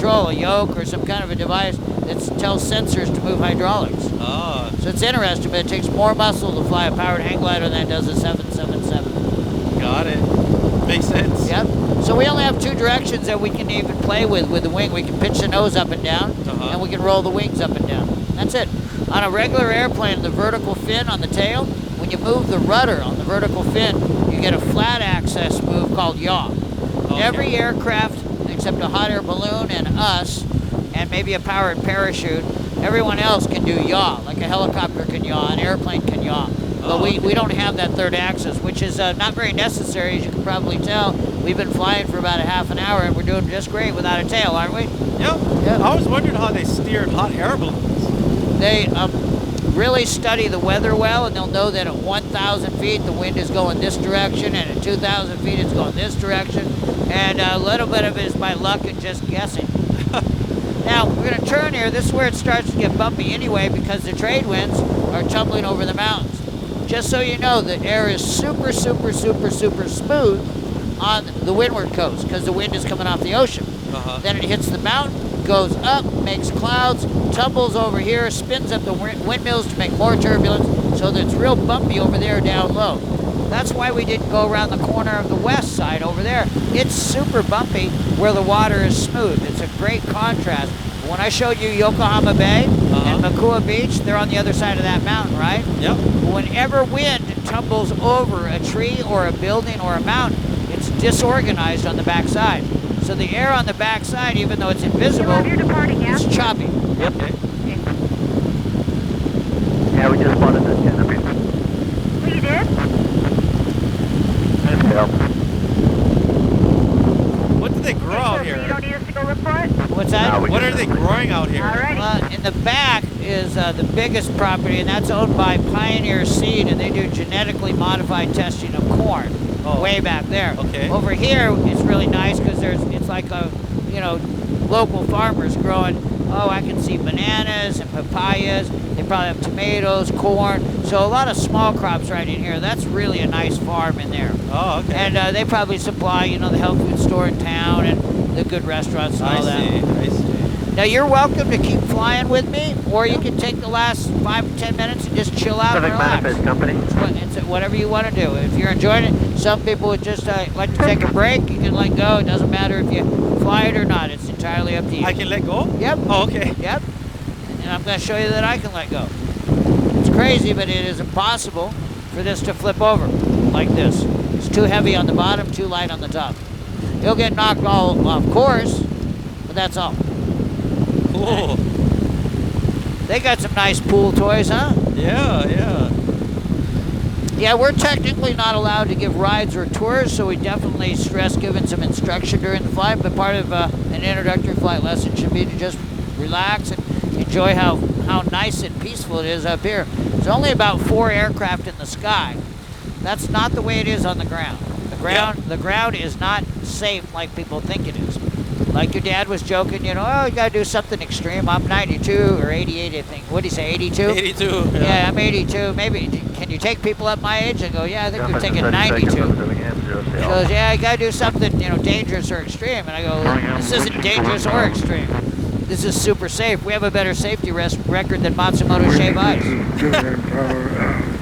control, a yoke or some kind of a device that tells sensors to move hydraulics. Oh. So it's interesting, but it takes more muscle to fly a powered hang glider than it does a 777. Got it. Makes sense. Yep. So we only have two directions that we can even play with the wing. We can pitch the nose up and down, and we can roll the wings up and down. That's it. On a regular airplane, the vertical fin on the tail, when you move the rudder on the vertical fin, you get a flat axis move called yaw. Okay. Every aircraft, except a hot air balloon and us, and maybe a powered parachute, everyone else can do yaw, like a helicopter can yaw, an airplane can yaw. But we don't have that third axis, which is not very necessary, as you can probably tell. We've been flying for about a half an hour, and we're doing just great without a tail, aren't we? Yep. I was wondering how they steered hot air balloons. They really study the weather well, and they'll know that at 1,000 feet the wind is going this direction, and at 2,000 feet it's going this direction. And a little bit of it is by luck and just guessing. Now, we're going to turn here. This is where it starts to get bumpy anyway, because the trade winds are tumbling over the mountains. Just so you know, the air is super, super, super, super smooth on the windward coast, because the wind is coming off the ocean. Then it hits the mountain, goes up, makes clouds, tumbles over here, spins up the windmills to make more turbulence, so that it's real bumpy over there down low. That's why we didn't go around the corner of the west side over there. It's super bumpy where the water is smooth. It's a great contrast. When I showed you Yokohama Bay and Makua Beach, they're on the other side of that mountain, right? Yep. Whenever wind tumbles over a tree or a building or a mountain, it's disorganized on the backside. So the air on the backside, even though it's invisible, it's choppy. Yep. Yeah, we just spotted this canopy. Oh, you did? Yeah. What do they grow out You here? don't need us to go look for it? What's that? No, we What just- are they growing out here? Alrighty. In the back is the biggest property, and that's owned by Pioneer Seed, and they do genetically modified testing of corn. Way back there. Okay. Over here, it's really nice because it's like local farmers growing. Oh, I can see bananas and papayas. They probably have tomatoes, corn. So a lot of small crops right in here. That's really a nice farm in there. Oh, okay. And they probably supply, the health food store in town and the good restaurants and all that. I see. Now, you're welcome to keep flying with me, or you can take the last 5 to 10 minutes and just chill out and Pacific relax. Manifest Company. It's whatever you want to do. If you're enjoying it, some people would just like to take a break. You can let go. It doesn't matter if you fly it or not. It's entirely up to you. I can let go? Yep. Oh, okay. Yep. And I'm going to show you that I can let go. It's crazy, but it is impossible for this to flip over like this. It's too heavy on the bottom, too light on the top. You'll get knocked all off course, but that's all. Cool. They got some nice pool toys, huh? Yeah. Yeah, we're technically not allowed to give rides or tours, so we definitely stress giving some instruction during the flight, but part of an introductory flight lesson should be to just relax and enjoy how nice and peaceful it is up here. There's only about 4 aircraft in the sky. That's not the way it is on the ground. The ground is not safe like people think it is. Like your dad was joking, you gotta do something extreme. I'm 92 or 88, I think. What did he say, 82? 82. Yeah, I'm 82. Maybe, can you take people up my age? I go, yeah, I think you're taking 92. He goes, yeah, you gotta do something, dangerous or extreme. And I go, this isn't dangerous or extreme. This is super safe. We have a better safety record than Matsumoto Shave Ice.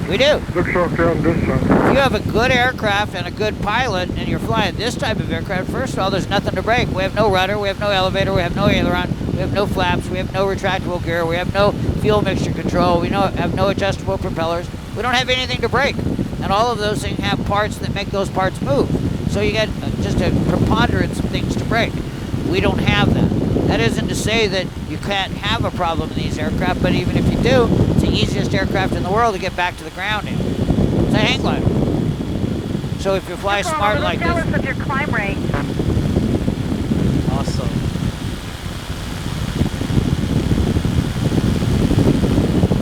We do. Looks okay on this side. If you have a good aircraft and a good pilot and you're flying this type of aircraft, first of all, there's nothing to break. We have no rudder, we have no elevator, we have no aileron, we have no flaps, we have no retractable gear, we have no fuel mixture control, we have no adjustable propellers. We don't have anything to break. And all of those things have parts that make those parts move. So you got just a preponderance of things to break. We don't have that. That isn't to say that you can't have a problem in these aircraft, but even if you do, it's the easiest aircraft in the world to get back to the ground in. It's a hang glider. So if you fly smart like Tell this... us of your climb rate. Awesome.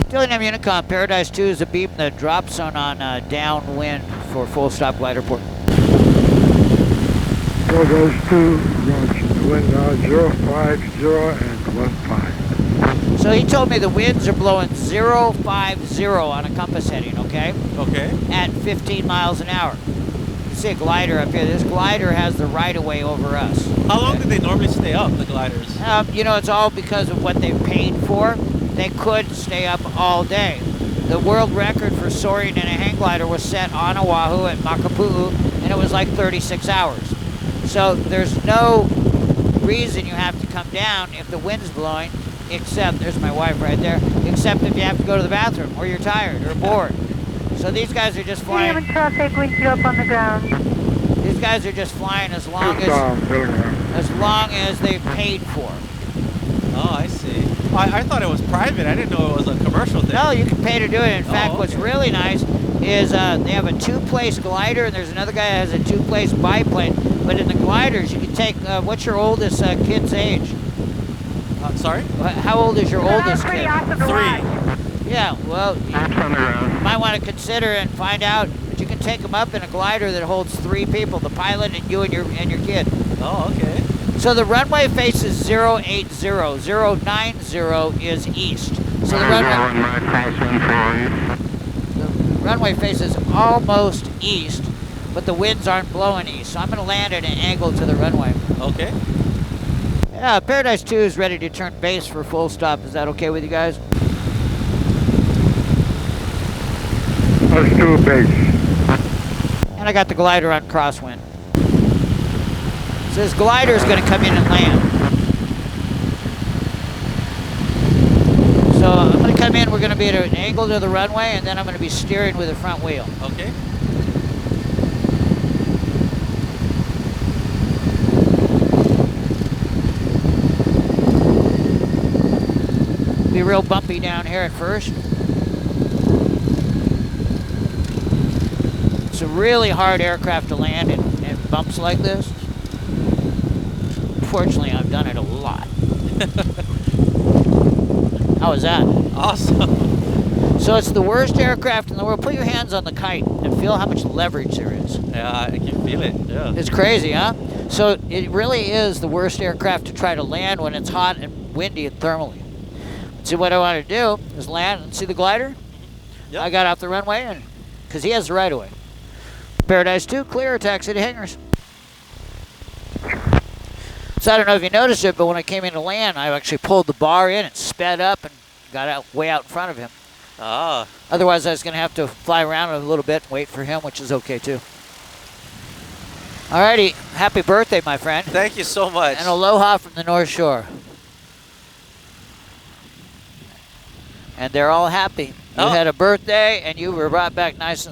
Dillingham Unicom, Paradise 2 is a beam the drop zone on downwind for full stop glider port. So those two roads, wind 050 and 15. So he told me the winds are blowing 050 on a compass heading, okay? Okay. At 15 miles an hour. see a glider up here. This glider has the right-of-way over us. How long do they normally stay up, the gliders? You know, it's all because of what they paid for. They could stay up all day. The world record for soaring in a hang glider was set on Oahu at Makapu'u, and it was like 36 hours. So there's no reason you have to come down if the wind's blowing, except, there's my wife right there, except if you have to go to the bathroom, or you're tired, or bored. So these guys are just flying. Medium traffic, wind chill up on the ground. These guys are just flying as long as they paid for. Oh, I see. I thought it was private. I didn't know it was a commercial thing. No, you can pay to do it. In fact, okay. what's really nice is they have a 2-place glider, and there's another guy that has a 2-place biplane. But in the gliders, you can take. What's your oldest kid's age? Sorry? How old is your oldest Pretty kid? awesome to watch. 3. Yeah, well, you might want to consider and find out. But you can take them up in a glider that holds 3 people: the pilot and you and your kid. Oh, okay. So the runway faces 080. 090 is east. So the runway faces almost east, but the winds aren't blowing east. So I'm going to land at an angle to the runway. Okay. Yeah, Paradise 2 is ready to turn base for full stop. Is that okay with you guys? Let's do a base. And I got the glider on crosswind. So this glider is going to come in and land. So I'm going to come in, we're going to be at an angle to the runway, and then I'm going to be steering with the front wheel. Okay. Be real bumpy down here at first. It's a really hard aircraft to land in bumps like this. Fortunately, I've done it a lot. How was that? Awesome. So it's the worst aircraft in the world. Put your hands on the kite and feel how much leverage there is. Yeah, I can feel it. Yeah. It's crazy, huh? So it really is the worst aircraft to try to land when it's hot and windy and thermally. See, what I want to do is land and see the glider? Yep. I got off the runway, and because he has the right of way. Paradise 2, clear, taxi to hangars. So I don't know if you noticed it, but when I came in to land, I actually pulled the bar in and sped up and got out way out in front of him. Ah. Otherwise, I was going to have to fly around a little bit and wait for him, which is okay too. Alrighty, happy birthday, my friend. Thank you so much. And aloha from the North Shore. And they're all happy. You Oh. had a birthday, and you were brought back nice and